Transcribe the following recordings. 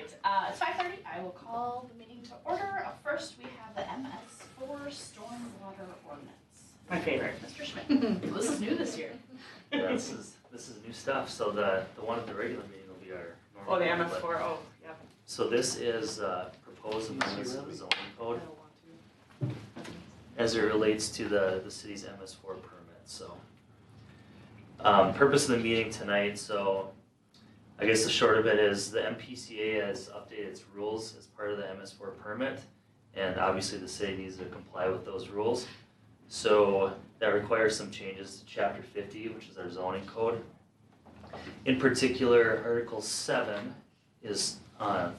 It's 5:30. I will call the meeting to order. First, we have the MS4 stormwater ordinance. My favorite. Mr. Schmidt. Well, this is new this year. Yeah, this is new stuff. So the one at the regular meeting will be our normal. Oh, the meeting, MS4, oh, yep. So this is proposed amendments to the zoning code as it relates to the city's MS4 permit. So purpose of the meeting tonight, so I guess the short of it is the MPCA has updated its rules as part of the MS4 permit, and obviously the city needs to comply with those rules. So that requires some changes to Chapter 50, which is our zoning code. In particular, Article 7 is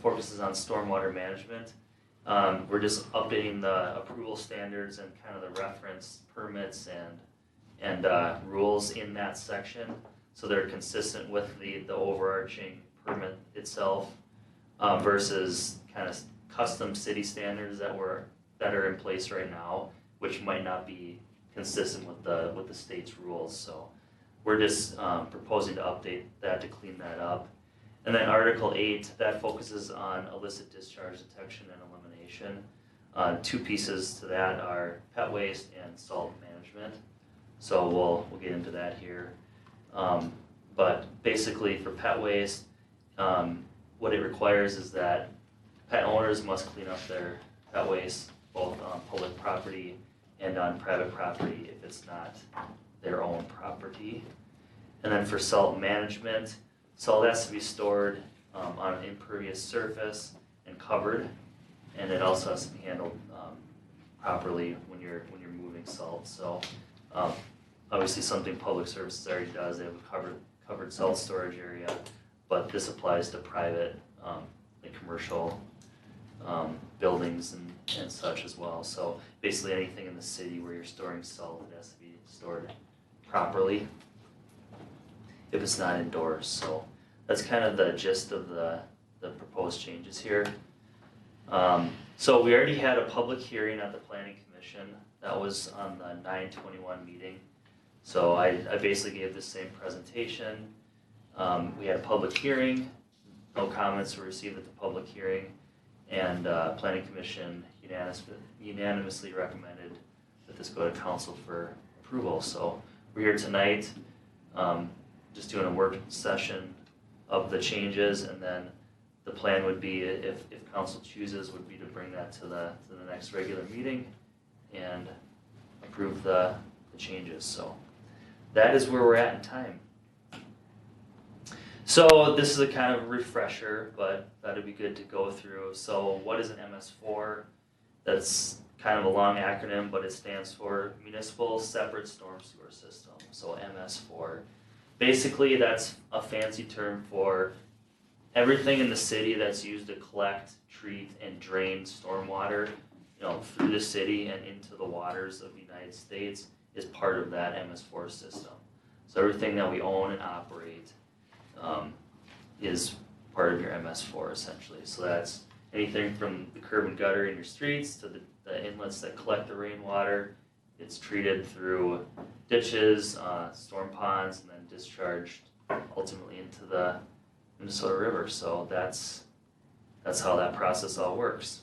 focuses on stormwater management. We're just updating the approval standards and kind of the reference permits and rules in that section, so they're consistent with the overarching permit itself versus kind of custom city standards that are in place right now, which might not be consistent with the state's rules. So we're just proposing to update that to clean that up. And then Article 8, that focuses on illicit discharge detection and elimination. Two pieces to that are pet waste and salt management. So we'll get into that here. But basically for pet waste, what it requires is that pet owners must clean up their pet waste both on public property and on private property if it's not their own property. And then for salt management, salt has to be stored on an impervious surface and covered, and it also has to be handled properly when you're moving salt. So obviously something Public Services already does. They have a covered salt storage area, but this applies to private, like commercial buildings and such as well. So basically anything in the city where you're storing salt, it has to be stored properly if it's not indoors. So that's kind of the gist of the proposed changes here. So we already had a public hearing at the Planning Commission. That was on the 9/21 meeting. So I basically gave the same presentation. We had a public hearing, no comments were received at the public hearing, and Planning Commission unanimously recommended that this go to council for approval. So we're here tonight, just doing a work session of the changes, and then the plan would be, if council chooses, would be to bring that to the next regular meeting and approve the changes. So that is where we're at in time. So this is a kind of refresher, but that'd be good to go through. So what is an MS4? That's kind of a long acronym, but it stands for Municipal Separate Storm Sewer System, so MS4. Basically, that's a fancy term for everything in the city that's used to collect, treat, and drain stormwater, through the city and into the waters of the United States is part of that MS4 system. So everything that we own and operate is part of your MS4 essentially. So that's anything from the curb and gutter in your streets to the inlets that collect the rainwater. It's treated through ditches, storm ponds, and then discharged ultimately into the Minnesota River. So that's how that process all works.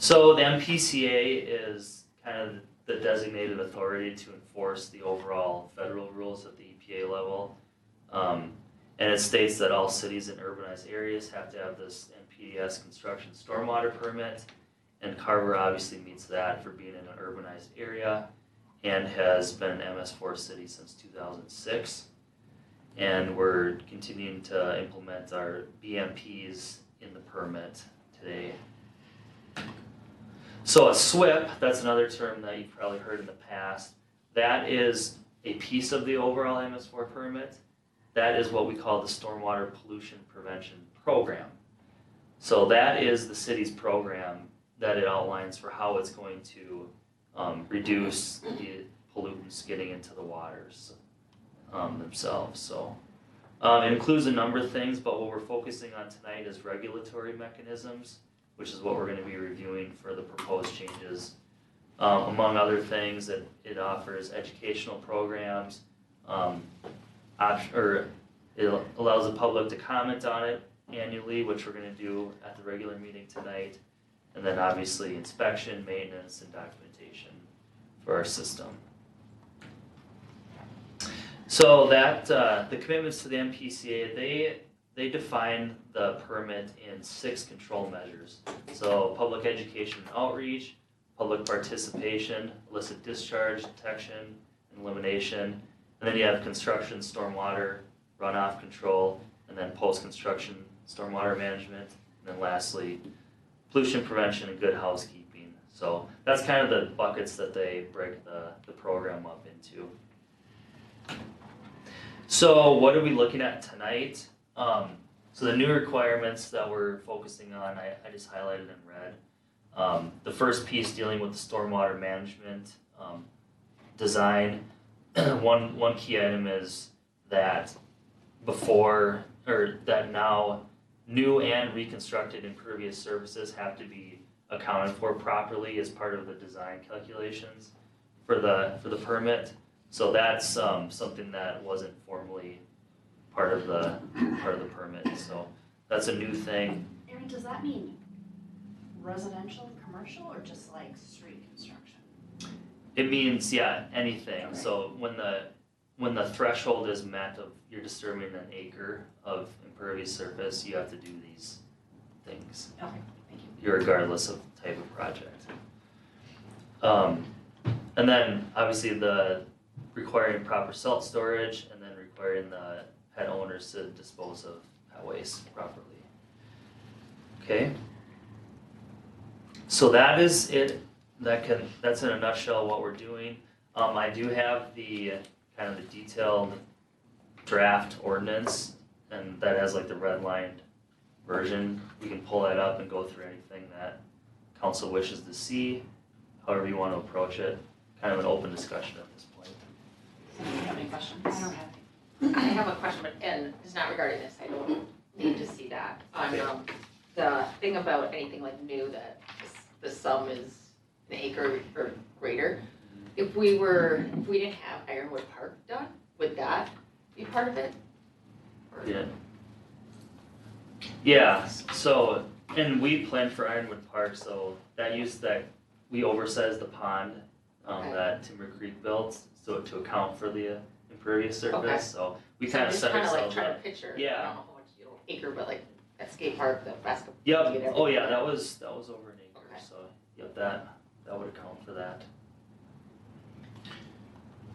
So the MPCA is kind of the designated authority to enforce the overall federal rules at the EPA level. And it states that all cities and urbanized areas have to have this NPDES construction stormwater permit, and Carver obviously meets that for being in an urbanized area and has been an MS4 city since 2006. And we're continuing to implement our BMPs in the permit today. So a SWIP, that's another term that you've probably heard in the past. That is a piece of the overall MS4 permit. That is what we call the Stormwater Pollution Prevention Program. So that is the city's program that it outlines for how it's going to reduce the pollutants getting into the waters themselves. So it includes a number of things, but what we're focusing on tonight is regulatory mechanisms, which is what we're going to be reviewing for the proposed changes. Among other things, it offers educational programs, it allows the public to comment on it, annually, which we're gonna do at the regular meeting tonight. And then obviously inspection, maintenance, and documentation for our system. So that, the commitments to the MPCA, they define the permit in 6 control measures. So public education and outreach, public participation, illicit discharge, detection, and elimination. And then you have construction, stormwater, runoff control, and then post-construction stormwater management. And then lastly, pollution prevention and good housekeeping. So that's kind of the buckets that they break the program up into. So what are we looking at tonight? So the new requirements that we're focusing on, I just highlighted in red. The first piece dealing with the stormwater management design. One key item is that now new and reconstructed impervious surfaces have to be accounted for properly as part of the design calculations for the permit. So that's something that wasn't formally part of the permit. So that's a new thing. Aaron, does that mean residential, commercial, or just like street construction? It means, yeah, anything. Okay. So when the threshold is met of you're disturbing an acre of impervious surface, you have to do these things. Okay, thank you. Regardless of type of project. And then obviously the requiring proper salt storage, and then requiring the pet owners to dispose of that waste properly. Okay. So that is it. That's in a nutshell what we're doing. I do have the kind of the detailed draft ordinance, and that has like the redlined version. We can pull that up and go through anything that council wishes to see, however you want to approach it. Kind of an open discussion at this point. Do you have any questions? I don't have. I have a question, and it's not regarding this. I don't need to see that. On the thing about anything like new that the sum is an acre or greater. If we didn't have Ironwood Park done, would that be part of it? Or- Yeah. Yeah. So, and we planned for Ironwood Park, so that we oversized the pond Okay. that Timber Creek built, so to account for the impervious surface. Okay. So we So kind I'm of just set trying to like ourselves try to up. picture. Yeah. I don't know how much acre, but like at skate park, the basketball. Yep. Oh yeah, that was over an acre. Okay. So yep, that would account for that.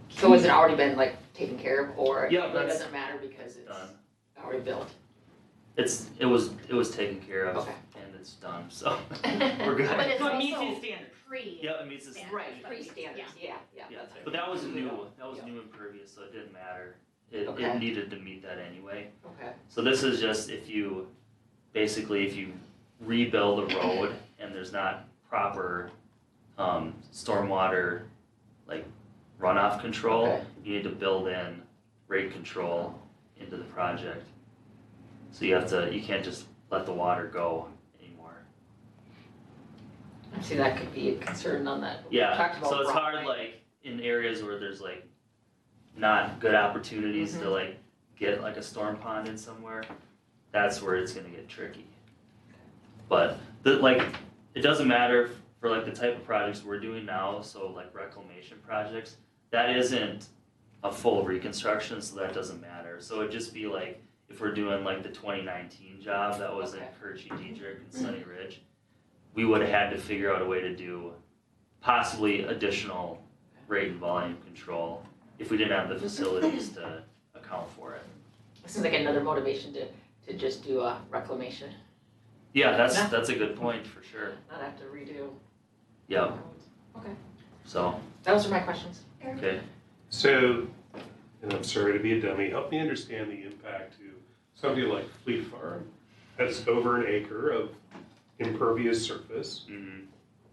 So has it already been like taken care of, or Yeah, it really doesn't matter because it's Done. already built? It was taken care of, Okay. and it's done. So we're good. But it's So it meets also these standards. pre. Yep, it meets the Yeah. Right, pre-standards, yeah. Yeah, that's right. but that was new. That was Yeah. new impervious, so it didn't matter. It Okay. needed to meet that anyway. Okay, So this is just if you rebuild a road and there's not proper stormwater like runoff control, Okay. you need to build in rate control into the project. So you can't just let the water go anymore. see, that could be a concern on that. We Yeah, talked about so it's rock, hard right? like in areas where there's like not good opportunities Mm-hmm. to like get like a storm pond in somewhere, that's where it's gonna get tricky. But it doesn't matter for like the type of projects we're doing now, so like reclamation projects, that isn't a full reconstruction, so that doesn't matter. So it'd just be like if we're doing like the 2019 job that was in Okay. Kirchy, Diedrich, and Sunny Ridge, we would have had to figure out a way to do possibly additional rate and volume control if we didn't have the facilities to account for it. This is like another motivation to just do a reclamation, Yeah, Yeah. that's a good point for sure. not have to redo. Yep. roads. Okay, So, those are my questions. okay. So, and I'm sorry to be a dummy, help me understand the impact to somebody like Fleet Farm. That's over an acre of impervious surface. Mhm.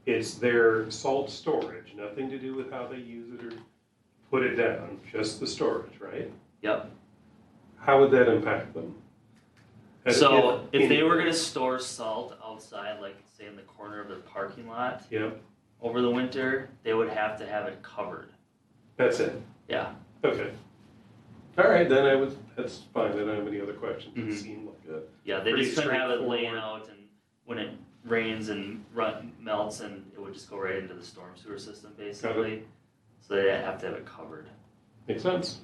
It's their salt storage, nothing to do with how they use it or put it down, just the storage, right? Yep. How would that impact them? So if they were gonna store salt outside, like say in the corner of their parking lot Yep, over the winter, they would have to have it covered. that's it, Yeah. okay. All right, then that's fine, I don't have any other questions, it seemed like a, Yeah, they Pretty just couldn't have it laying straightforward. out and when it rains and melts and it would just go right into the storm sewer system basically. So they have to have it covered. makes sense.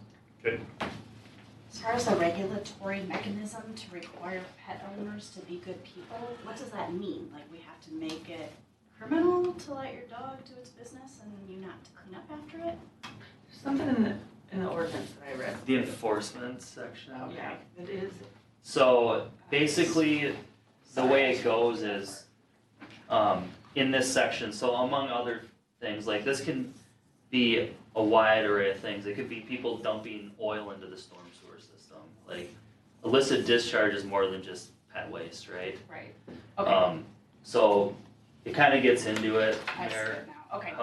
As far as the regulatory mechanism to require pet owners to be good people, what does that mean? Like, we have to make it criminal to let your dog do its business and you not to clean up after it? Something in the ordinance that I read. The enforcement section. Okay, it is. So basically, the way it goes is, in this section, so among other things, like this can be a wide array of things. It could be people dumping oil into the storm sewer system. Like illicit discharge is more than just pet waste, right? Right. Okay, So it kind of gets into it I see there. it now, okay.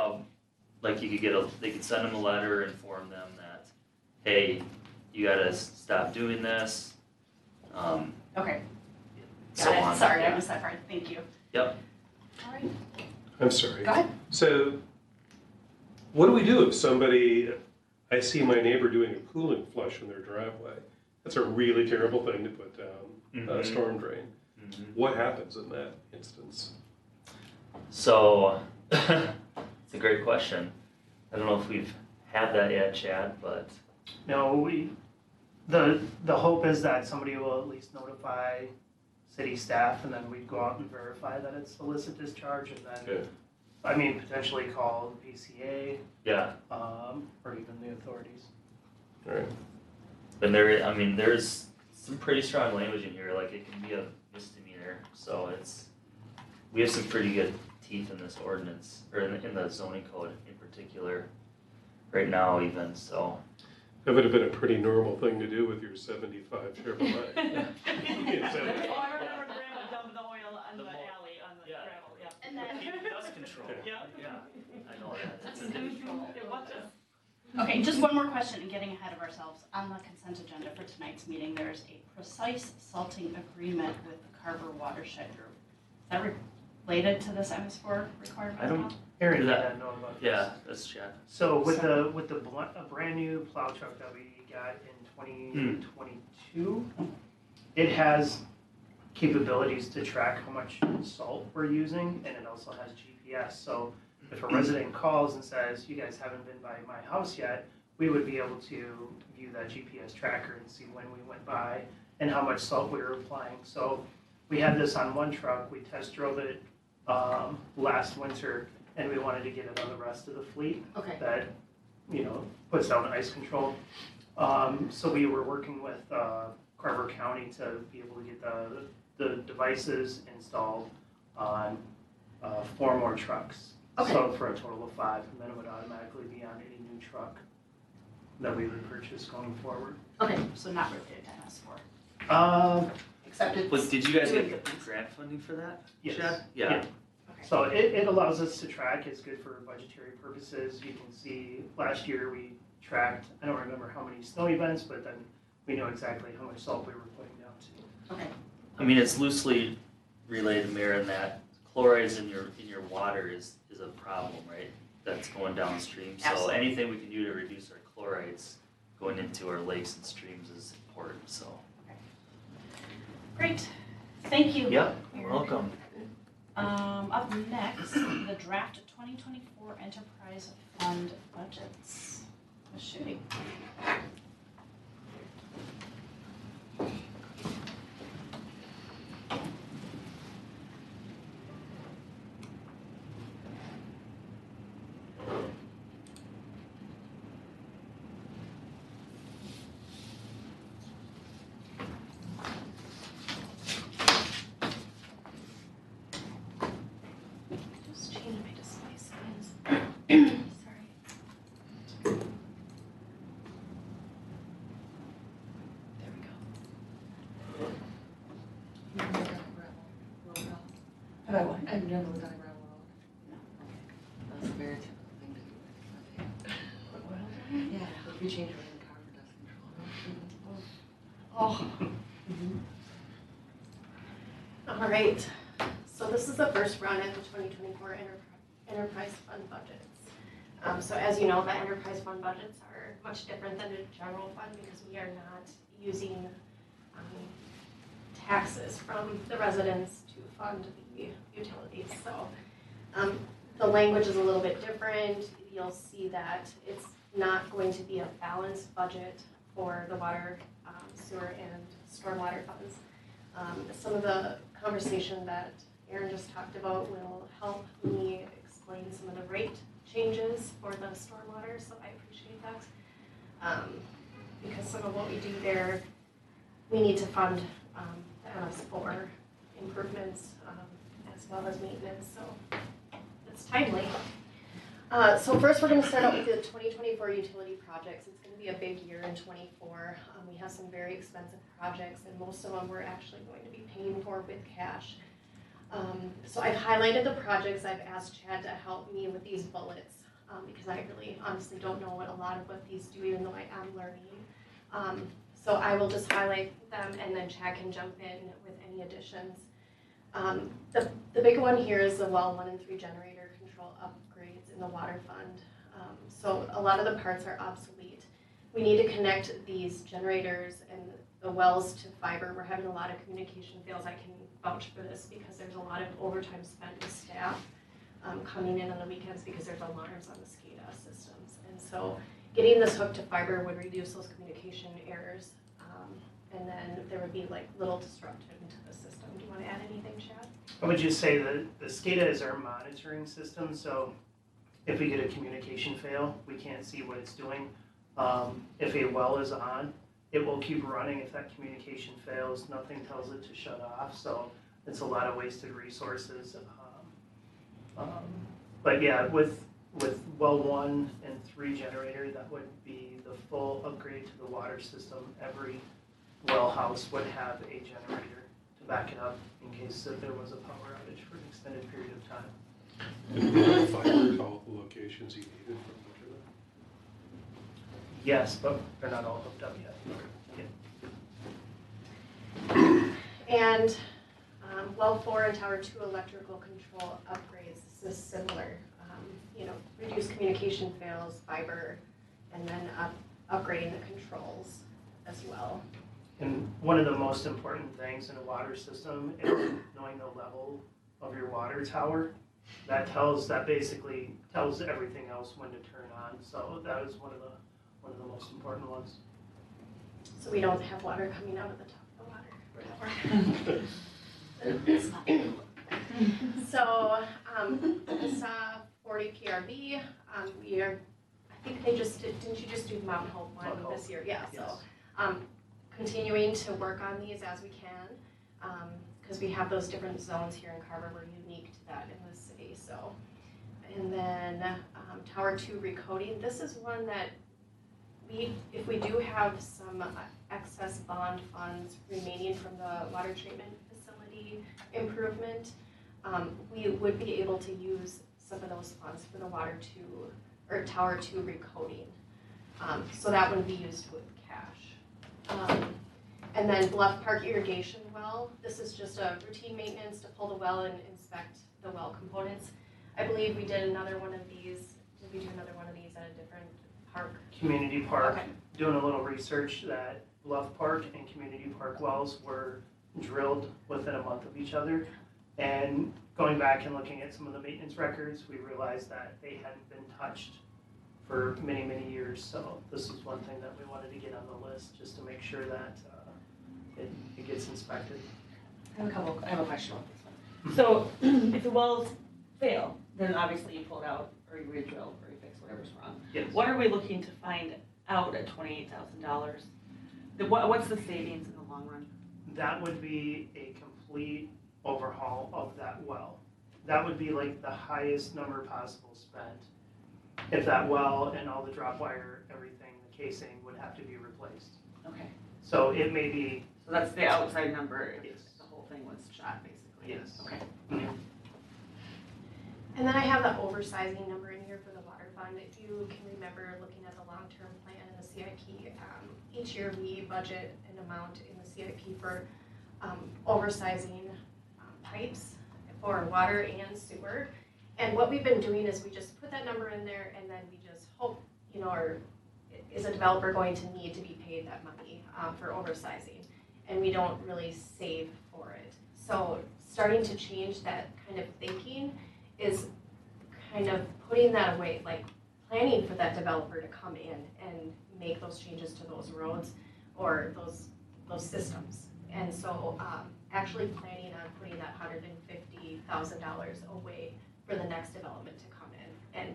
Like you could they could send them a letter, inform them that, hey, you gotta stop doing this. Okay, So got on. it, sorry, I Yeah. missed that part, thank you. Yep. All right, I'm sorry. go ahead. So, what do we do if I see my neighbor doing a coolant flush in their driveway? That's a really terrible thing to put down a storm drain. What happens in that instance? So, it's a great question. I don't know if we've had that yet, Chad, but No, the hope is that somebody will at least notify city staff and then we'd go out and verify that it's illicit discharge and then, Okay. I mean, potentially call the PCA, yeah. or even the authorities. All right. And there's some pretty strong language in here, like it can be a misdemeanor, so we have some pretty good teeth in this ordinance, or in the zoning code in particular, right now even, so. That would have been a pretty normal thing to do with your 75 Chevrolet. Oh, I remember Grandma dumping the oil on the alley, on the Yeah. gravel, yeah. And then, Dust control. Yeah. Yeah, I know that. It was just. okay, just one more question and getting ahead of ourselves. On the consent agenda for tonight's meeting, there's a precise salting agreement with the Carver watershed group. Is that related to this MS4 requirement? I don't- Aaron did Yeah. not know about this. Yeah, that's Chad. So with a brand new plow truck that we got in 2022, it has capabilities to track how much salt we're using, and it also has GPS. So if a resident calls and says, you guys haven't been by my house yet, we would be able to view that GPS tracker and see when we went by and how much salt we were applying. So we had this on one truck, we test drove it last winter, and we wanted to get it on the rest of the fleet Okay. that, puts down ice control. So we were working with Carver County to be able to get the devices installed on 4 more trucks. Okay. So for a total of 5, and then it would automatically be on any new truck that we would purchase going forward. Okay, so not related to MS4. Except it's. But did you guys doing get good things. grant funding for that, Yes. Chad? Yeah. So it allows us to track, it's good for budgetary purposes. You can see, last year we tracked, I don't remember how many snow events, but then we know exactly how much salt we were putting down to. Okay, I mean, it's loosely related, Mayor, in that chlorides in your water is a problem, right? That's going downstream. So Absolutely. anything we can do to reduce our chlorides going into our lakes and streams is important, so. great. Thank you. Yep, you're Aaron. welcome. Up next, the draft 2024 enterprise fund budgets. Ms. Shooty. Just change my display settings. Sorry. There we go. Have I what? I've never done a gravel road. No. That's a very typical thing to do. Put oil down? Yeah, if you change it in Carver dust control. Oh. All right, so this is the first run at the 2024 enterprise fund budgets. So as you know, the enterprise fund budgets are much different than the general fund because we are not using taxes from the residents to fund the utilities. So the language is a little bit different. You'll see that it's not going to be a balanced budget for the water, sewer, and stormwater funds. Some of the conversation that Aaron just talked about will help me explain some of the rate changes for the stormwater, so I appreciate that. Because some of what we do there, we need to fund the MS4 improvements as well as maintenance, so it's timely. So first we're going to start out with the 2024 utility projects. It's going to be a big year in 24. We have some very expensive projects, and most of them we're actually going to be paying for with cash. So I've highlighted the projects. I've asked Chad to help me with these bullets because I really honestly don't know what a lot of what these do, even though I am learning. So I will just highlight them, and then Chad can jump in with any additions. The big one here is the well 1 and 3 generator control upgrades in the water fund. So a lot of the parts are obsolete. We need to connect these generators and the wells to fiber. We're having a lot of communication fails. I can vouch for this because there's a lot of overtime spent with staff coming in on the weekends because there's alarms on the SCADA systems. And so getting this hooked to fiber would reduce those communication errors. And then there would be like little disruption to the system. Do you want to add anything, Chad? I would just say that the SCADA is our monitoring system, so if we get a communication fail, we can't see what it's doing. If a well is on, it will keep running. If that communication fails, nothing tells it to shut off, so it's a lot of wasted resources. But yeah, with well 1 and 3 generator, that would be the full upgrade to the water system. Every well house would have a generator to back it up in case that there was a power outage for an extended period of time. Did we have fiber to all the locations you needed from much of that? Yes, but they're not all hooked up yet. And well 4 and tower 2 electrical control upgrades. This is similar. Reduce communication fails, fiber, and then upgrading the controls as well. And one of the most important things in a water system is knowing the level of your water tower. That basically tells everything else when to turn on. So that is one of the most important ones. So we don't have water coming out of the top of the water. So this 40 PRV, I think they just didn't you just do Mount Hope one Mount Hope. this year? Yeah. Yes. So continuing to work on these as we can, because we have those different zones here in Carver. We're unique to that in the city. So, and then Tower 2 recoding. This is one that if we do have some excess bond funds remaining from the water treatment facility improvement, we would be able to use some of those funds for the Tower 2 recoding. So that would be used with cash. And then Bluff Park irrigation well. This is just a routine maintenance to pull the well and inspect the well components. I believe we did another one of these. Did we do another one of these at a different park? Community Park, Okay. doing a little research that Bluff Park and Community Park wells were drilled within a month of each other. And going back and looking at some of the maintenance records, we realized that they hadn't been touched for many, many years. So this is one thing that we wanted to get on the list, just to make sure that it gets inspected. I have a question about this one. So if the wells fail, then obviously you pull it out or you re-drill or you fix whatever's wrong. Yes. What are we looking to find out at $28,000? What's the savings in the long run? That would be a complete overhaul of that well. That would be like the highest number possible spent if that well and all the drop wire, everything, the casing would have to be replaced. Okay, So it may be, so that's the outside number if Yes. the whole thing was shot, basically. yes. Okay. And then I have the oversizing number in here for the water fund. If you can remember looking at the long-term plan and the CIP, each year we budget an amount in the CIP for oversizing pipes for water and sewer. And what we've been doing is we just put that number in there and then we just hope, or is a developer going to need to be paid that money for oversizing? And we don't really save for it. So starting to change that kind of thinking is kind of putting that away, like planning for that developer to come in and make those changes to those roads or those systems. And so actually planning on putting that $150,000 away for the next development to come in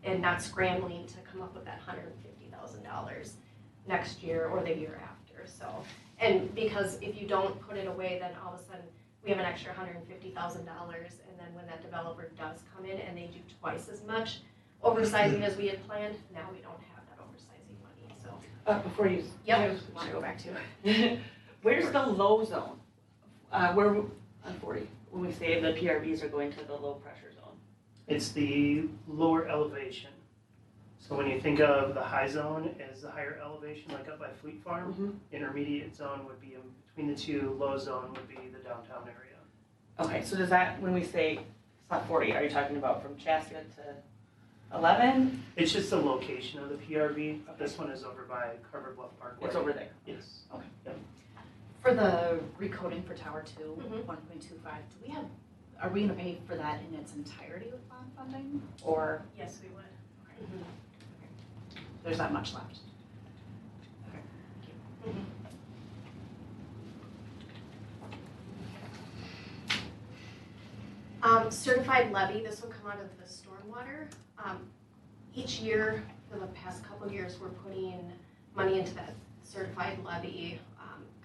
and not scrambling to come up with that $150,000 next year or the year after. So, and because if you don't put it away, then all of a sudden we have an extra $150,000, and then when that developer does come in and they do twice as much oversizing as we had planned, now we don't have that oversizing money, so. Before you. Yep. I just want to go back to it. Where's the low zone? Where, on 40, when we say the PRVs are going to the low pressure zone? It's the lower elevation. So when you think of the high zone as the higher elevation, like up by Fleet Farm, intermediate zone would be in between the two, low zone would be the downtown area. Okay, so does that, when we say it's not 40, are you talking about from Chaska to 11? It's just the location of the PRV. This one is over by Carver Bluff Parkway. It's over there. Yes. Okay. Yep. For the recoding for Tower 2, Mhm. 1.25, are we gonna pay for that in its entirety with bond funding? Or Yes, we would. there's that much left? Okay, thank you. Certified levy, this will come out of the stormwater. Each year, for the past couple years, we're putting money into that certified levy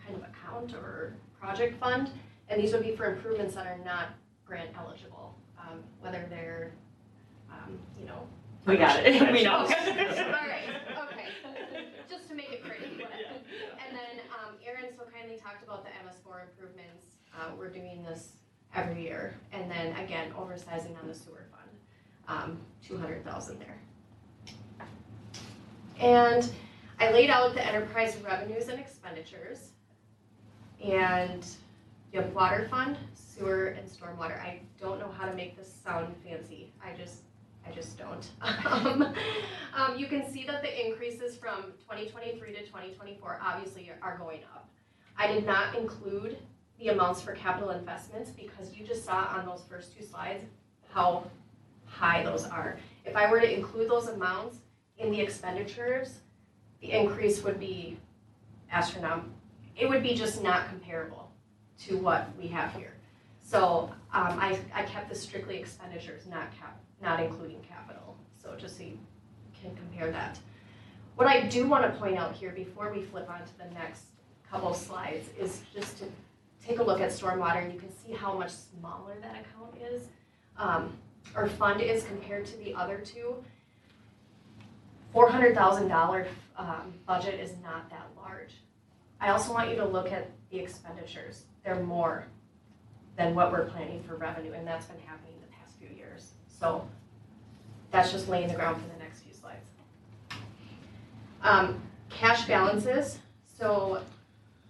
kind of account or project fund. And these would be for improvements that are not grant eligible, whether they're, We got it, we know. All right, okay, just to make it pretty. And then Erin so kindly talked about the MS4 improvements. We're doing this every year. And then again, oversizing on the sewer fund, 200,000 there. And I laid out the enterprise revenues and expenditures. And you have water fund, sewer, and stormwater. I don't know how to make this sound fancy. I just don't. You can see that the increases from 2023 to 2024 obviously are going up. I did not include the amounts for capital investments because you just saw on those first two slides how high those are. If I were to include those amounts in the expenditures, the increase would be astronomical. It would be just not comparable to what we have here. So I kept this strictly expenditures, not including capital. So just so you can compare that. What I do want to point out here before we flip on to the next couple slides is just to take a look at stormwater, and you can see how much smaller that account is, or fund is compared to the other two. $400,000 budget is not that large. I also want you to look at the expenditures. They're more than what we're planning for revenue, and that's been happening the past few years. So that's just laying the ground for the next few slides. Cash balances. So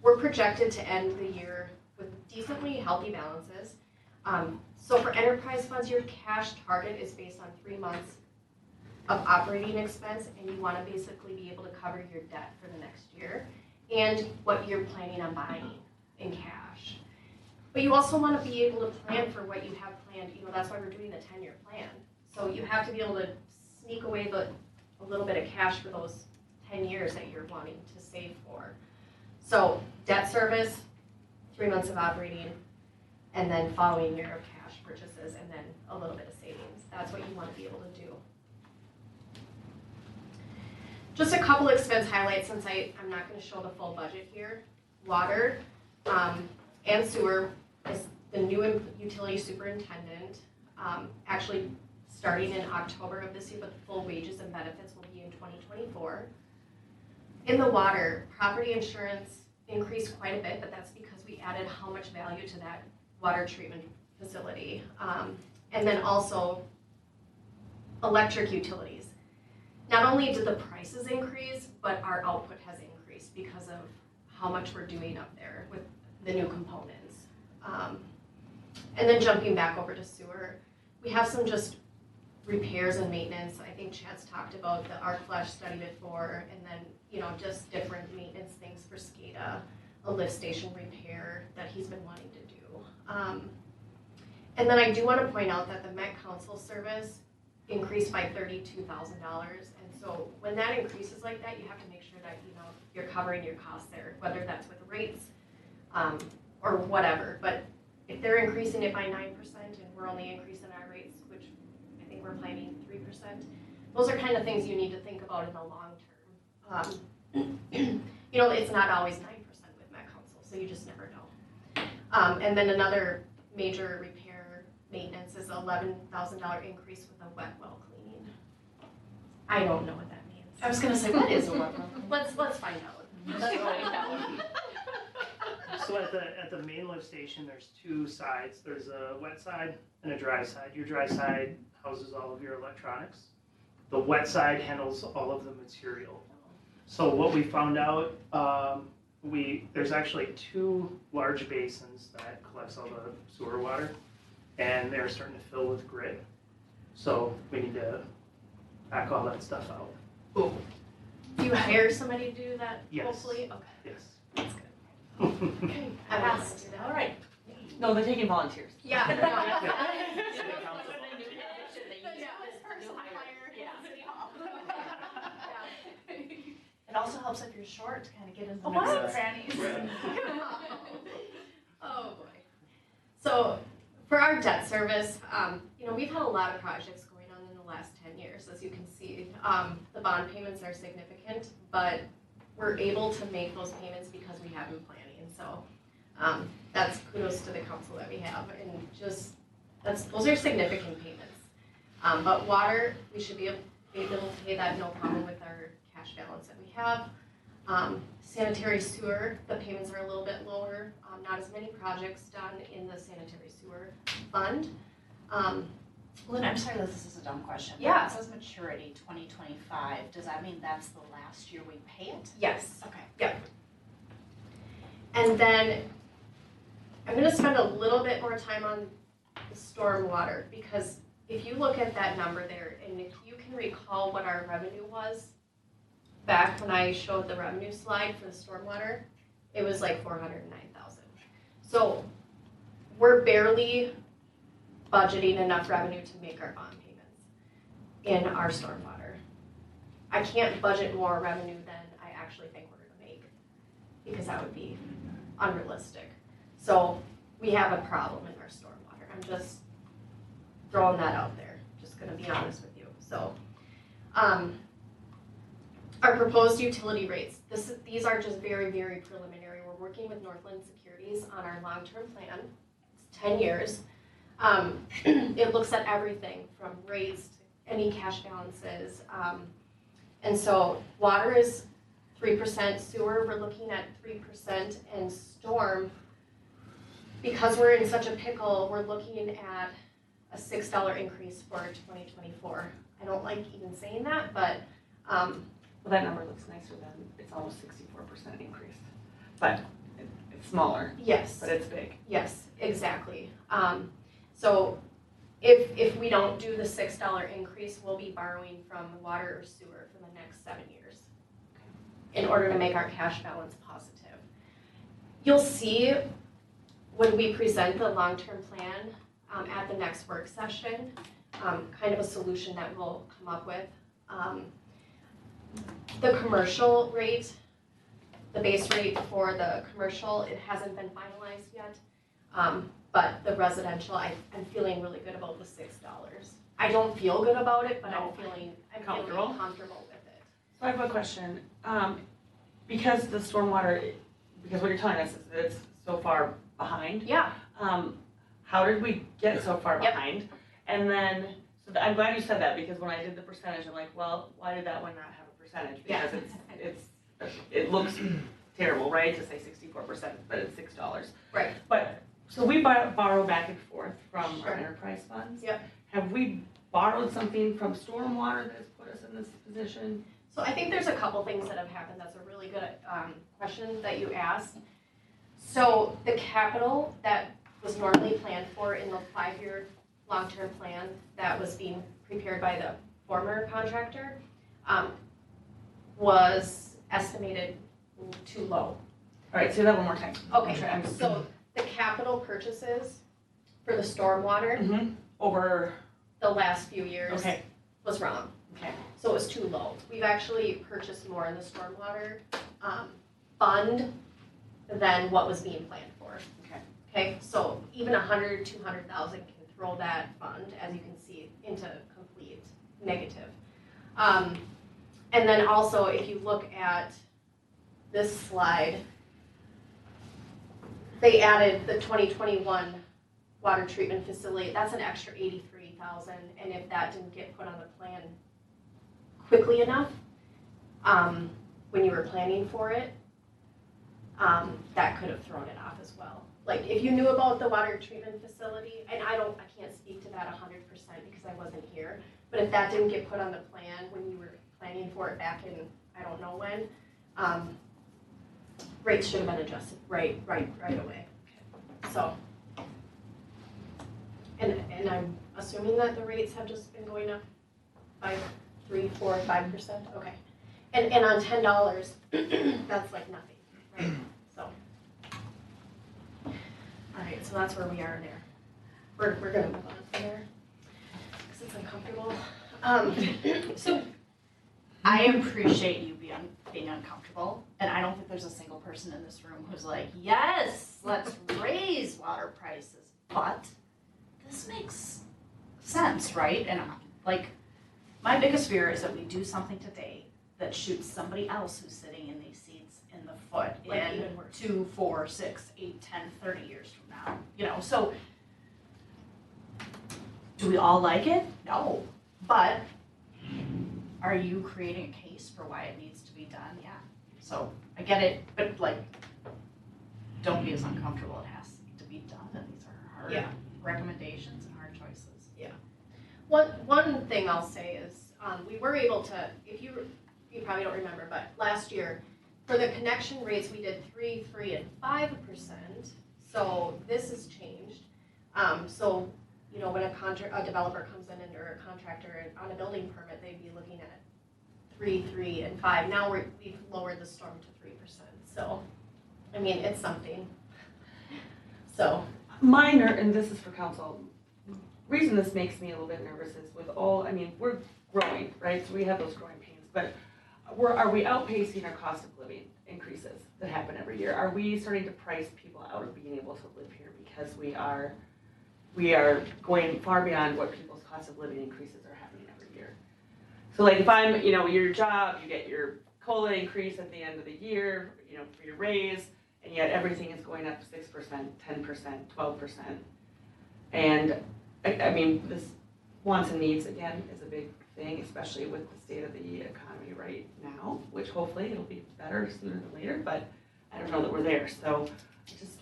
we're projected to end the year with decently healthy balances. So for enterprise funds, your cash target is based on 3 months of operating expense, and you want to basically be able to cover your debt for the next year and what you're planning on buying in cash. But you also want to be able to plan for what you have planned. That's why we're doing the 10-year plan. So you have to be able to sneak away a little bit of cash for those 10 years that you're wanting to save for. So debt service, 3 months of operating, and then following year of cash purchases, and then a little bit of savings. That's what you want to be able to do. Just a couple expense highlights since I'm not going to show the full budget here. Water and sewer is the new utility superintendent, actually starting in October of this year, but the full wages and benefits will be in 2024. In the water, property insurance increased quite a bit, but that's because we added how much value to that water treatment facility. And then also electric utilities. Not only did the prices increase, but our output has increased because of how much we're doing up there with the new components. And then jumping back over to sewer, we have some just repairs and maintenance. I think Chad's talked about the arc flash study before, and then, just different maintenance things for SCADA, a lift station repair that he's been wanting to do. And then I do want to point out that the Met Council service increased by $32,000. And so when that increases like that, you have to make sure that, you're covering your costs there, whether that's with rates or whatever. But if they're increasing it by 9% and we're only increasing our rates, which I think we're planning 3%, those are kind of things you need to think about in the long term. It's not always 9% with Met Council, so you just never know. And then another major repair maintenance is $11,000 increase with a wet well cleaning. I don't know what that means. I was gonna say, what is a wet well? Let's find out. Let's find out. So at the main lift station, there's two sides. There's a wet side and a dry side. Your dry side houses all of your electronics. The wet side handles all of the material. So what we found out, there's actually two large basins that collects all the sewer water, and they're starting to fill with grit. So we need to back all that stuff out. Ooh. Do you hire somebody to do that, Yes. hopefully? Okay, Yes. that's good. Okay, I will do that. All right. No, they're taking volunteers. Yeah. City council It also helps if you're short to kind of get into the Oh, nooks what? and crannies. Oh, boy. So for our debt service, we've had a lot of projects going on in the last 10 years, as you can see. The bond payments are significant, but we're able to make those payments because we have been planning. So that's kudos to the council that we have, and those are significant payments. But water, we should be able to pay that no problem with our cash balance that we have. Sanitary sewer, the payments are a little bit lower, not as many projects done in the sanitary sewer fund. Lynn, I'm sorry that this is a dumb question. but Yeah. It says maturity 2025. Does that mean that's the last year we pay it? Yes. Okay. And then I'm gonna spend a little bit more time on the stormwater, because if you look at that number there, and if you can recall what our revenue was back when I showed the revenue slide for the stormwater, it was like 409,000. So we're barely budgeting enough revenue to make our bond payments in our stormwater. I can't budget more revenue than I actually think we're gonna make, because that would be unrealistic. So we have a problem in our stormwater. I'm just throwing that out there, just gonna be honest with you. So, our proposed utility rates, these are just very, very preliminary. We're working with Northland Securities on our long-term plan. It's 10 years. It looks at everything from rates to any cash balances. And so water is 3%, sewer, we're looking at 3%, and storm, because we're in such a pickle, we're looking at a $6 increase for 2024. I don't like even saying that, but Well, that number looks nicer than, it's almost 64% increase. But it's smaller, yes, but it's big. yes, exactly. So if we don't do the $6 increase, we'll be borrowing from water or sewer for the next 7 years in order to make our cash balance positive. You'll see when we present the long-term plan at the next work session, kind of a solution that we'll come up with. The commercial rate, the base rate for the commercial, it hasn't been finalized yet. But the residential, I'm feeling really good about the $6. I don't feel good about it, but I'm feeling Comfortable? comfortable with it. So I have a question. Because the stormwater, because what you're telling us is that it's so far behind, Yeah, how did we get so far Yep. behind? And then, I'm glad you said that, because when I did the percentage, I'm like, well, why did that one not have a percentage? Yeah. Because it looks terrible, right, to say 64%, but it's $6. Right. But, so we borrow back and forth from Sure. our enterprise funds. Yep. Have we borrowed something from stormwater that has put us in this position? so I think there's a couple things that have happened. That's a really good question that you asked. So the capital that was normally planned for in the 5-year long-term plan that was being prepared by the former contractor was estimated too low. All right, say that one more time. Okay, so the capital purchases for the stormwater Mm-hmm. Over, the last few years okay, was wrong. okay. So it was too low. We've actually purchased more in the stormwater fund than what was being planned for. Okay. Okay, so even 100, 200,000 can throw that fund, as you can see, into complete negative. And then also, if you look at this slide, they added the 2021 water treatment facility. That's an extra 83,000, and if that didn't get put on the plan quickly enough, when you were planning for it, that could have thrown it off as well. Like, if you knew about the water treatment facility, and I can't speak to that 100% because I wasn't here, but if that didn't get put on the plan when you were planning for it back in, I don't know when, rates should have been adjusted right away. So, and I'm assuming that the rates have just been going up by 3, 4, 5%, okay. And on $10, that's like nothing, right? So, all right, so that's where we are there. We're gonna move on from there, because it's uncomfortable. So I appreciate you being uncomfortable, and I don't think there's a single person in this room who's like, yes, let's raise water prices. But this makes sense, right? And like, my biggest fear is that we do something today that shoots somebody else who's sitting in these seats in the foot Like in even worse. 2, 4, 6, 8, 10, 30 years from now. You know, so do we all like it? No. But are you creating a case for why it needs to be done? Yeah. So I get it, but like, don't be as uncomfortable. It has to be done, and these are hard Yeah. recommendations and hard choices. One thing I'll say is, we were able to, if you probably don't remember, but last year, for the connection rates, we did 3, 3, and 5%. So this has changed. So, you know, when a developer comes in or a contractor on a building permit, they'd be looking at 3, 3, and 5. Now we've lowered the storm to 3%. So, I mean, it's something. So, Minor, and this is for council, reason this makes me a little bit nervous is with all, I mean, we're growing, right? So we have those growing pains, but are we outpacing our cost of living increases that happen every year? Are we starting to price people out of being able to live here because we are going far beyond what people's cost of living increases are happening every year? So like if I'm, you know, your job, you get your COLA increase at the end of the year, you know, for your raise, and yet everything is going up 6%, 10%, 12%. And I mean, this wants and needs, again, is a big thing, especially with the state of the economy right now, which hopefully it'll be better sooner than later, but I don't know that we're there. So just,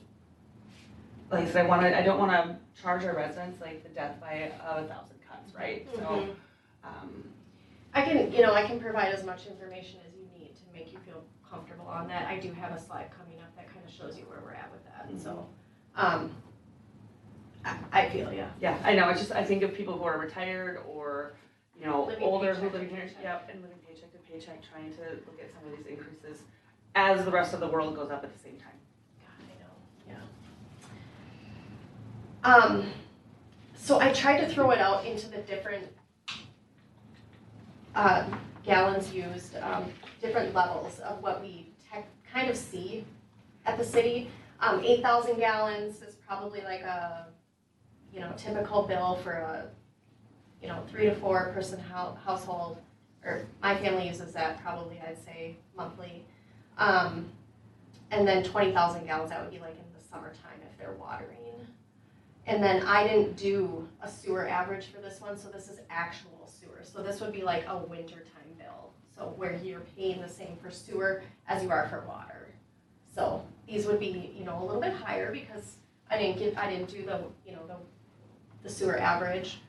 like I said, I don't want to charge our residents like the death by 1,000 cuts, right? So, I can provide as much information as you need to make you feel comfortable on that. I do have a slide coming up that kind of shows you where we're at with that. And so, I feel, yeah. yeah, I know. It's just, I think of people who are retired or, you know, Living older who paycheck live to here, paycheck. yep, and living paycheck to paycheck, trying to look at some of these increases as the rest of the world goes up at the same time. God, I know, yeah. So I tried to throw it out into the different gallons used, different levels of what we kind of see at the city. 8,000 gallons is probably like a, you know, typical bill for a, you know, 3 to 4 person household, or my family uses that probably, I'd say, monthly. And then 20,000 gallons, that would be like in the summertime if they're watering. And then I didn't do a sewer average for this one, so this is actual sewer. So this would be like a wintertime bill. So where you're paying the same for sewer as you are for water. So these would be, you know, a little bit higher because I didn't do the, you know, the sewer average.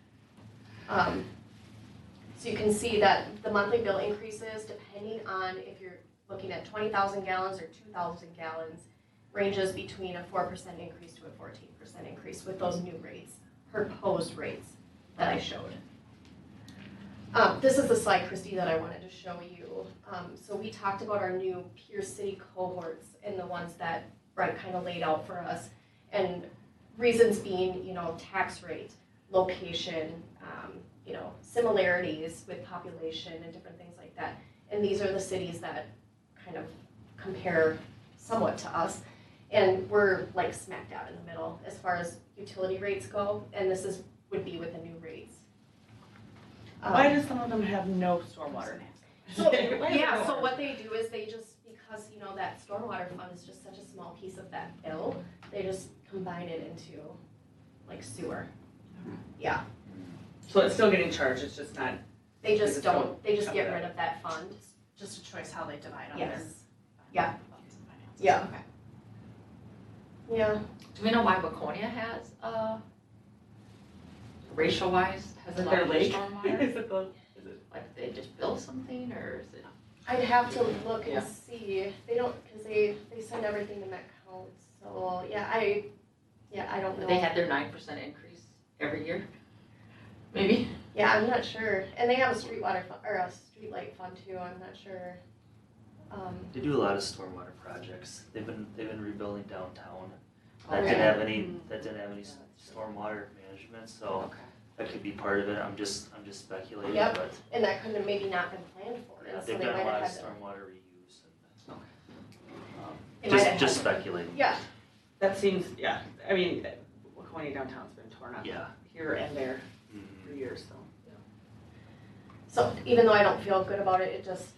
So you can see that the monthly bill increases depending on if you're looking at 20,000 gallons or 2,000 gallons, ranges between a 4% increase to a 14% increase with those new rates proposed rates that I showed. This is the slide, Christy, that I wanted to show you. So we talked about our new Pierce City cohorts and the ones that Brent kind of laid out for us. And reasons being, you know, tax rate, location, you know, similarities with population and different things like that. And these are the cities that kind of compare somewhat to us. And we're like smack dab in the middle as far as utility rates go. And this would be with the new rates. Why do some of them have no stormwater? So, yeah, so what they do is they just, because, you know, that stormwater fund is just such a small piece of that bill, they just combine it into like sewer. Yeah, So it's still getting charged, it's just not. they just just don't, don't they just cover get that. rid of that fund. Just a choice how they divide on Yes. their. Yeah. funds and finances. Yeah. Okay. Yeah, Do we know why Waconia has, racial-wise, has a Is it lot their of lake? stormwater? Is it the, is it? Like, they just built something, or is it? I'd have to look Yeah. and see. They don't, because they send everything to Met Counts, so, yeah, I don't know. They had their 9% increase every year? Maybe? Yeah, I'm not sure. And they have a street water fund, or a street light fund too, I'm not sure. They do a lot of stormwater projects. They've been rebuilding downtown. That Okay. didn't have any stormwater management, so Okay. that could be part of it. I'm just speculating, Yep. but And that could have maybe not been planned for, yeah, and so they've they done might a lot have of had to. stormwater reuse They and might have just had- speculating. Yeah, That seems, yeah, I mean, Waconia downtown's been torn up Yeah. here and there Mhm. for years, so. so even though I don't feel good about it, it just,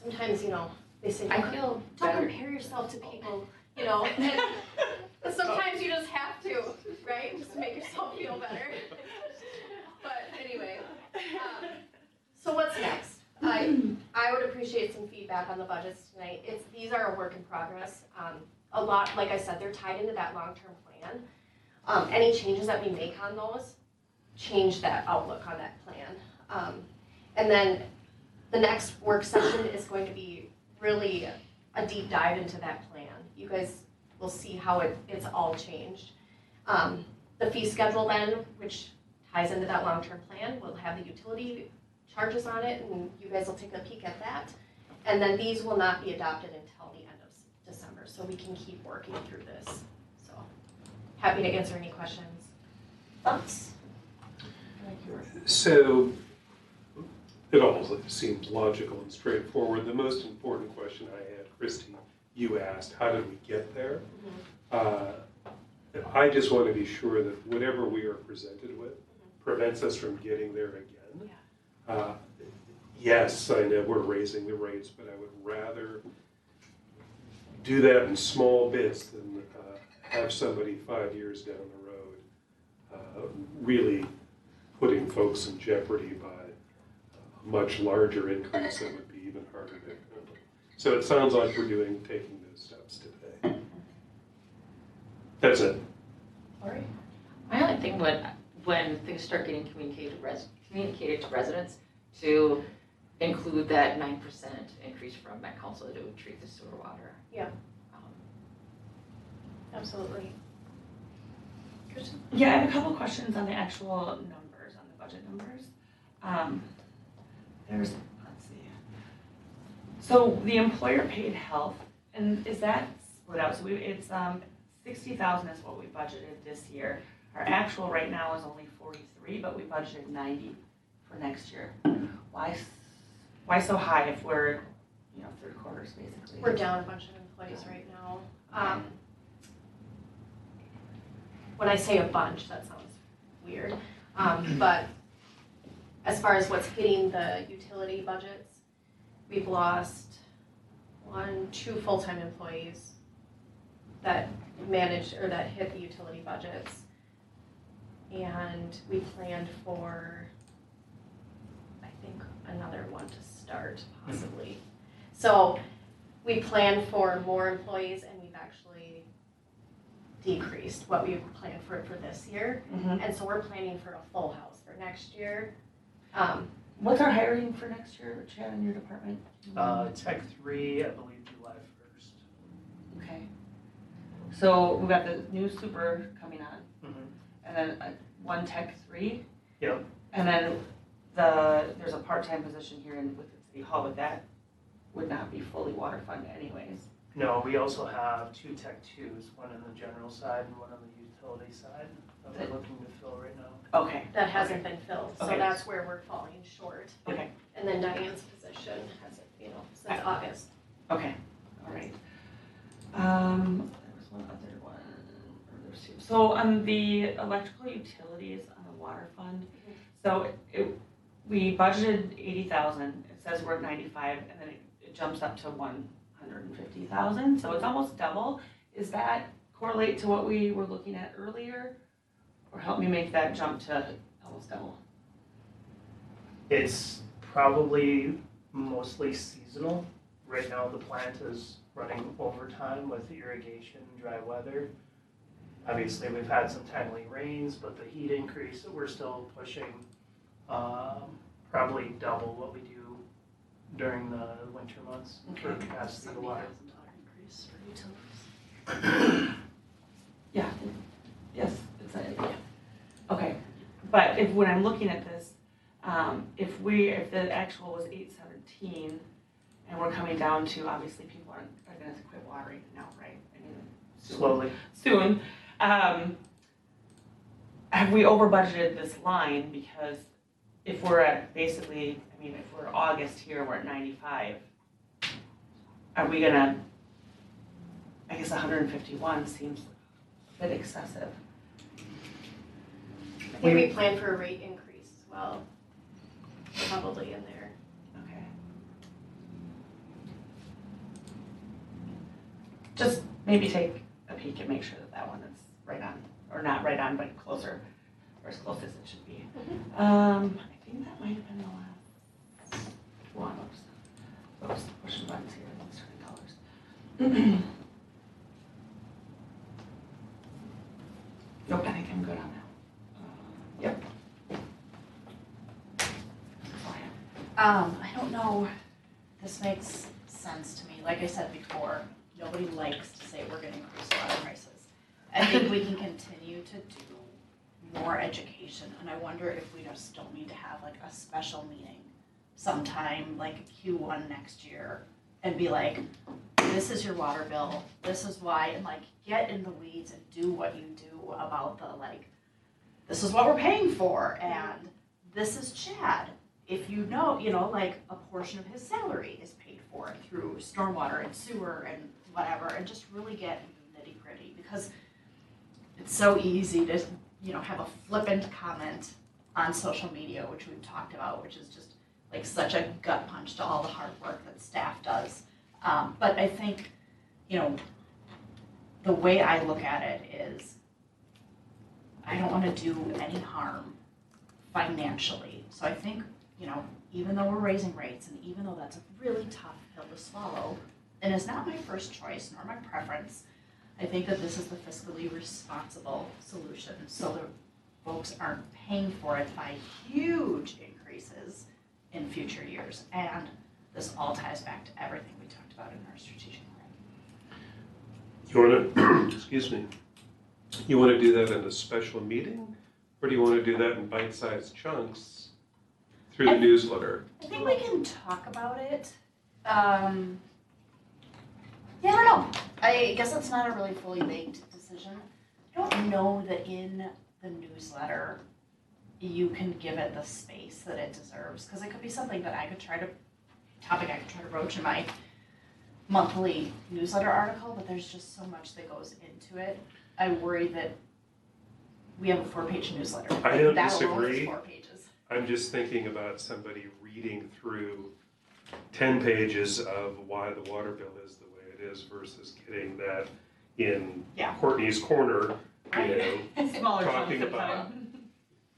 sometimes, you know, they say, I feel don't better. compare yourself to people, you know, and sometimes you just have to, right, just to make yourself feel better. But anyway, so what's next? I would appreciate some feedback on the budgets tonight. These are a work in progress. A lot, like I said, they're tied into that long-term plan. Any changes that we make on those change that outlook on that plan. And then the next work session is going to be really a deep dive into that plan. You guys will see how it's all changed. The fee schedule then, which ties into that long-term plan, will have the utility charges on it, and you guys will take a peek at that. And then these will not be adopted until the end of December, so we can keep working through this. So, happy to answer any questions. Thoughts? So, it all seems logical and straightforward. The most important question I had, Christy, you asked, how did we get there? I just want to be sure that whatever we are presented with prevents us from getting there again. Yes, I know we're raising the rates, but I would rather do that in small bits than have somebody 5 years down the road really putting folks in jeopardy by a much larger increase that would be even harder to handle. So it sounds like we're taking those steps today. That's it. All right. My only thing when things start getting communicated to residents, to include that 9% increase from Met Council to treat the sewer water. Yeah. Absolutely. Kristen? Yeah, I have a couple questions on the actual numbers, on the budget numbers. Let's see. So the employer paid health, and is that split out? So it's 60,000 is what we budgeted this year. Our actual right now is only 43, but we budgeted 90 for next year. Why so high if we're, third quarters basically? We're down a bunch of employees right now. When I say a bunch, that sounds weird. But as far as what's hitting the utility budgets, we've lost 2 full-time employees that manage or that hit the utility budgets. And we planned for, I think, another one to start possibly. So we planned for more employees and we've actually decreased what we planned for this year. Mhm. And so we're planning for a full house for next year. What's our hiring for next year, Chad, in your department? Tech 3, I believe July 1st. Okay. So we've got the new super coming on, Mhm. and then one tech 3. Yep. And then there's a part-time position here with the city hall, but that would not be fully water fund anyways. No, we also have 2 tech 2s, one on the general side and one on the utility side that we're looking to fill right now. Okay. That hasn't been filled, so Okay. that's where we're falling short. Okay. And then Diane's position hasn't, since August. Okay, all right. There was one other one, or there's 2. So on the electrical utilities on the water fund, so we budgeted 80,000, it says we're at 95, and then it jumps up to 150,000, so it's almost double. Is that correlate to what we were looking at earlier? Or help me make that jump to almost double? It's probably mostly seasonal. Right now, the plant is running overtime with irrigation, dry weather. Obviously, we've had some timely rains, but the heat increase, we're still pushing probably double what we do during the winter months for capacity of the water. $70,000 increase for utilities. Yeah, yes, it's yeah. Okay, but when I'm looking at this, if the actual was 817, and we're coming down to, obviously people are gonna quit watering now, right? I mean, Slowly. soon. Have we over budgeted this line? Because if we're at basically, I mean, if we're August here, we're at 95. Are we gonna, I guess 151 seems a bit excessive. I think we plan for a rate increase as well, probably in there. Okay. Just maybe take a peek and make sure that one is right on, or not right on, but closer, or as close as it should be. I think that might have been the last one. Oops, pushing buttons here, let's turn colors. Nope, I think I'm good on that. Yep. I don't know, this makes sense to me. Like I said before, nobody likes to say we're gonna increase water prices. I think we can continue to do more education, and I wonder if we just don't need to have like a special meeting sometime, like Q1 next year, and be like, this is your water bill, this is why, and like get in the weeds and do what you do about the like, this is what we're paying for, and this is Chad. If you know, like a portion of his salary is paid for through stormwater and sewer and whatever, and just really get into the nitty gritty, because it's so easy to, have a flippant comment on social media, which we've talked about, which is just like such a gut punch to all the hard work that staff does. But I think, the way I look at it is, I don't want to do any harm financially. So I think, even though we're raising rates, and even though that's a really tough pill to swallow, and it's not my first choice nor my preference, I think that this is the fiscally responsible solution, so that folks aren't paying for it by huge increases in future years. And this all ties back to everything we talked about in our strategic plan. You wanna, excuse me, you wanna do that in a special meeting? Or do you wanna do that in bite-sized chunks through the newsletter? I think we can talk about it. Yeah, I don't know. I guess it's not a really fully baked decision. I don't know that in the newsletter you can give it the space that it deserves, because it could be something that I could try to broach in my monthly newsletter article, but there's just so much that goes into it. I worry that we have a 4-page newsletter. I don't That alone is disagree. 4 pages. I'm just thinking about somebody reading through 10 pages of why the water bill is the way it is versus getting that in Yeah. Courtney's corner, Smaller talking chunks of about. time.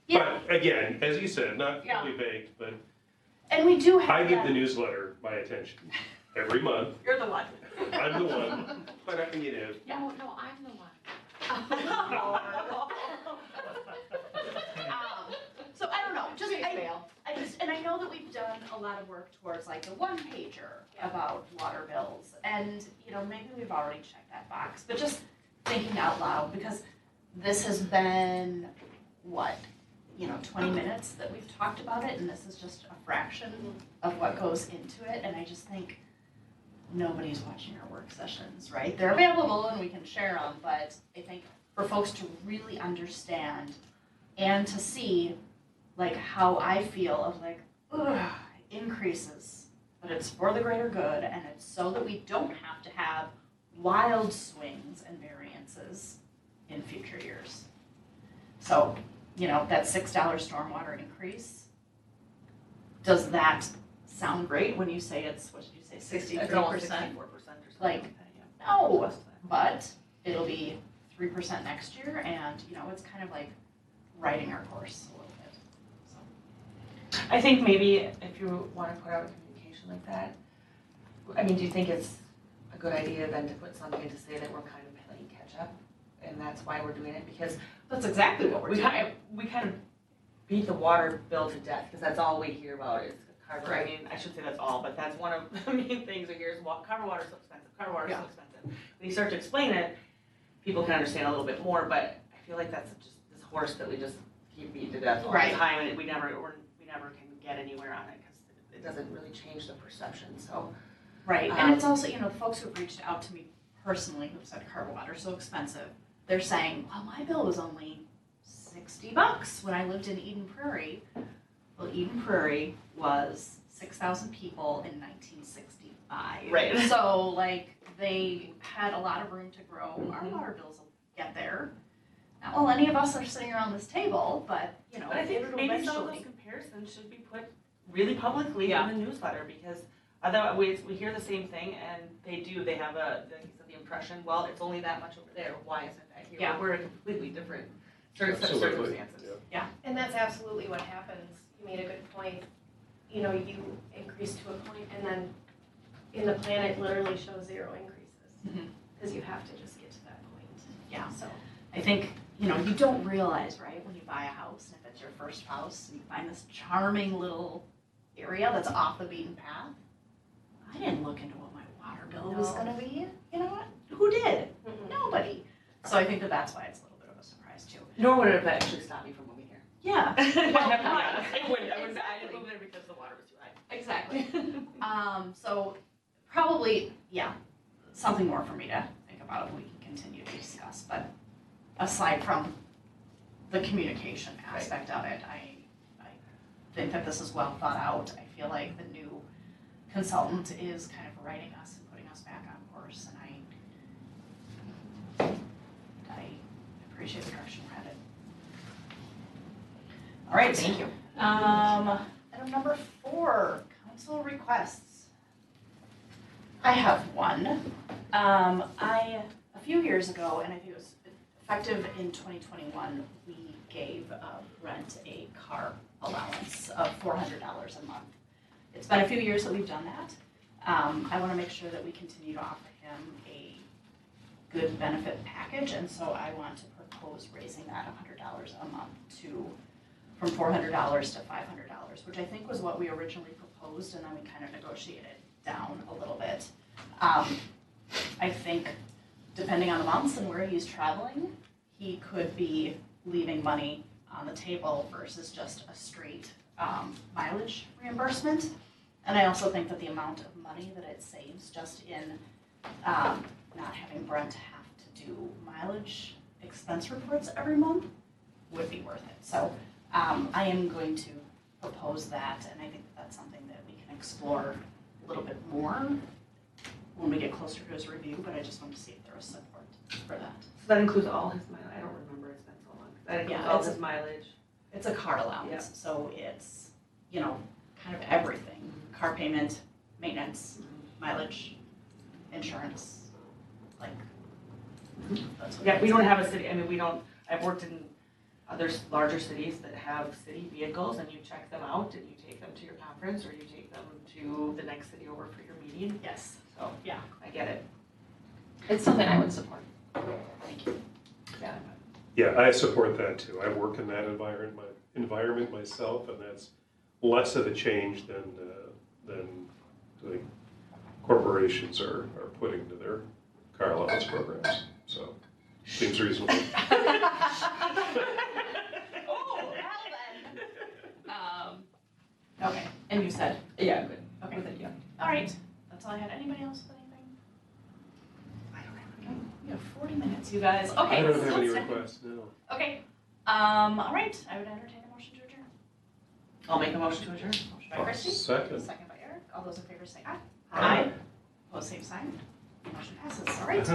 Yeah. But again, as you said, not Yeah. fully baked, but And we do have I give that- the newsletter my attention every month. You're the one. I'm the one, but No, I'm the one. So I don't know, just Please I fail. and I know that we've done a lot of work towards like the 1-pager about water bills, and maybe we've already checked that box, but just thinking out loud, because this has been what, 20 minutes that we've talked about it, and this is just a fraction of what goes into it, and I just think nobody's watching our work sessions, right? They're available and we can share them, but I think for folks to really understand and to see like how I feel of like, ugh, increases, but it's for the greater good, and it's so that we don't have to have wild swings and variances in future years. So, that $6 stormwater increase, does that sound great when you say it's, what did you say, 63%? It's almost 64% or something. Like, yeah. No, but it'll be 3% next year, and it's kind of like writing our course a little bit. So. I think maybe if you want to put out a communication like that, I mean, do you think it's a good idea then to put something to say that we're kind of playing catch up, and that's why we're doing it? Because That's exactly what we're doing. we kind of beat the water bill to death because that's all we hear about is Carver. Right. I mean, I shouldn't say that's all, but that's one of the main things we hear is Carver water's so expensive. Carver water's so expensive. When you start to explain it, people can understand a little bit more. But I feel like that's just this horse that we just keep beating to death all the time, and we never can get anywhere on it because it doesn't really change the perception. So. Right, and it's also, the folks who've reached out to me personally who've said Carver water's so expensive, they're saying, well, my bill was only $60 when I lived in Eden Prairie. Well, Eden Prairie was 6,000 people in 1965. Right. So, like, they had a lot of room to grow. Our water bills will get there. Not well, any of us are sitting around this table, but, But I think it'll maybe some of those comparisons should be put really publicly in the newsletter because otherwise we hear the same thing and they have the impression, well, it's only that much over there. Why isn't that here? Yeah. We're in a completely different circumstances. Yeah. And that's absolutely what happens. You made a good point. You increase to a point, and then in the plan it literally shows 0 increases because you have to just get to that point. Yeah. So I think, you don't realize, right, when you buy a house, and if it's your first house, and you find this charming little area that's off the beaten path, I didn't look into what my water bill was gonna be. You know what? Who did? Nobody. So I think that's why it's a little bit of a surprise too. Nor would it have actually stopped me from moving here. Yeah. I Right. didn't move there because the water was too high. Exactly. So probably, something more for me to think about and we can continue to discuss. But aside from the communication aspect of it, I think that this is well thought out. I feel like the new consultant is kind of writing us and putting us back on course, and I appreciate the direction we're headed. All right. Thank you. Item number 4, council requests. I have one. A few years ago, and I think it was effective in 2021, we gave Brent a car allowance of $400 a month. It's been a few years that we've done that. I want to make sure that we continue to offer him a good benefit package, and so I want to propose raising that $100 a month from $400 to $500, which I think was what we originally proposed, and then we kind of negotiated down a little bit. I think depending on the months and where he's traveling, he could be leaving money on the table versus just a straight mileage reimbursement. And I also think that the amount of money that it saves just in not having Brent have to do mileage expense reports every month would be worth it. So I am going to propose that, and I think that that's something that we can explore a little bit more when we get closer to his review, but I just want to see if there is support for that. So that includes all his mileage. I don't remember, it's been so long. That includes all his mileage. It's a car allowance, so it's, kind of everything. Car payment, maintenance, mileage, insurance, like, that's what Yeah, we it's don't like. have a city, I've worked in other larger cities that have city vehicles and you check them out and you take them to your conference or you take them to the next city over for your meeting. Yes, So, yeah. I get it. It's something I would support. Thank you. Yeah. Yeah, I support that too. I work in that environment myself, and that's less of a change than the corporations are putting into their car allowance programs. So, seems reasonable. Oh, And you said, Yeah, I'm good. okay, With it, yeah. all right, that's all I had. Anybody else with anything? Okay, we have 40 minutes, you guys. Okay. I don't have so any it's- requests, no. Okay, all right, I would entertain a motion to adjourn. I'll make a motion to adjourn. Motion by Christie, Second. second by Eric. All those in favor say aye. Aye. Opposed, same sign. Motion passes, all right.